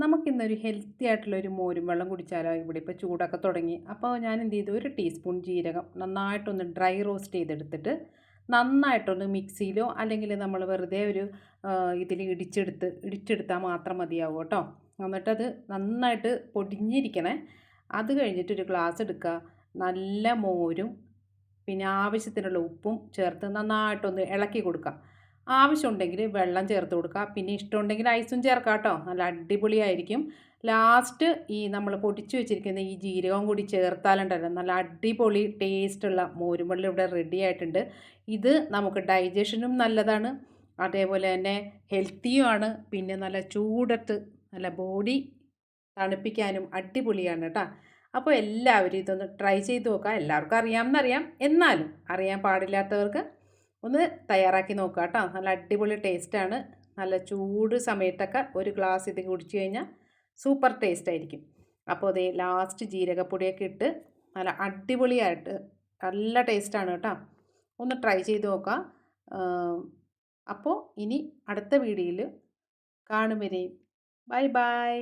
നമുക്കിന്നൊരു ഹെൽത്തി ആയിട്ടുള്ളൊരു മോരും വെള്ളം കുടിച്ചാലോ? ഇവിടെ ഇപ്പോൾ ചൂടൊക്കെ തുടങ്ങി. അപ്പോൾ ഞാൻ എന്ത് ചെയ്തു, ഒരു ടീസ്പൂൺ ജീരകം നന്നായിട്ടൊന്ന് ഡ്രൈ റോസ്റ്റ് ചെയ്തെടുത്തിട്ട് നന്നായിട്ടൊന്ന് മിക്സിയിലോ അല്ലെങ്കിൽ നമ്മൾ വെറുതെ ഒരു ഇതിൽ ഇടിച്ചെടുത്താൽ മാത്രം മതിയാവും കേട്ടോ. എന്നിട്ടത് നന്നായിട്ട് പൊടിഞ്ഞിരിക്കണേ. അത് കഴിഞ്ഞിട്ട് ഒരു ഗ്ലാസ് എടുക്കുക. നല്ല മോരും പിന്നെ ആവശ്യത്തിനുള്ള ഉപ്പും ചേർത്ത് നന്നായിട്ടൊന്ന് ഇളക്കി കൊടുക്കുക. ആവശ്യമുണ്ടെങ്കിൽ വെള്ളം ചേർത്ത് കൊടുക്കുക. പിന്നെ ഇഷ്ടമുണ്ടെങ്കിൽ ഐസും ചേർക്കാം കേട്ടോ. നല്ല അടിപൊളിയായിരിക്കും. ലാസ്റ്റ് ഈ നമ്മൾ പൊടിച്ച് വെച്ചിരിക്കുന്ന ഈ ജീരകം കൂടി ചേർത്താലുണ്ടല്ലോ നല്ല അടിപൊളി ടേസ്റ്റുള്ള മോരും വെള്ളം ഇവിടെ റെഡി ആയിട്ടുണ്ട്. ഇത് നമുക്ക് ഡൈജഷനും നല്ലതാണ്, അതേപോലെ തന്നെ ഹെൽത്തിയുമാണ്. പിന്നെ നല്ല ചൂടത്ത് നല്ല ബോഡി തണുപ്പിക്കാനും അടിപൊളിയാണ് കേട്ടോ. അപ്പോൾ എല്ലാവരും ഇതൊന്ന് ട്രൈ ചെയ്ത് നോക്കുക. എല്ലാവർക്കും അറിയാമെന്നറിയാം, എന്നാലും അറിയാൻ പാടില്ലാത്തവർക്ക് ഒന്ന് തയ്യാറാക്കി നോക്കുക കേട്ടോ. നല്ല അടിപൊളി ടേസ്റ്റാണ്. നല്ല ചൂട് സമയത്തൊക്കെ ഒരു ഗ്ലാസ് ഇത് കുടിച്ചു കഴിഞ്ഞാൽ സൂപ്പർ ടേസ്റ്റ് ആയിരിക്കും. അപ്പോൾ അതേ ലാസ്റ്റ് ജീരകപ്പൊടിയൊക്കെ ഇട്ട് നല്ല അടിപൊളിയായിട്ട് നല്ല ടേസ്റ്റാണ് കേട്ടോ. ഒന്ന് ട്രൈ ചെയ്ത് നോക്കാം. അപ്പോൾ ഇനി അടുത്ത വീഡിയോയിൽ കാണും വരെയും ബൈ ബൈ.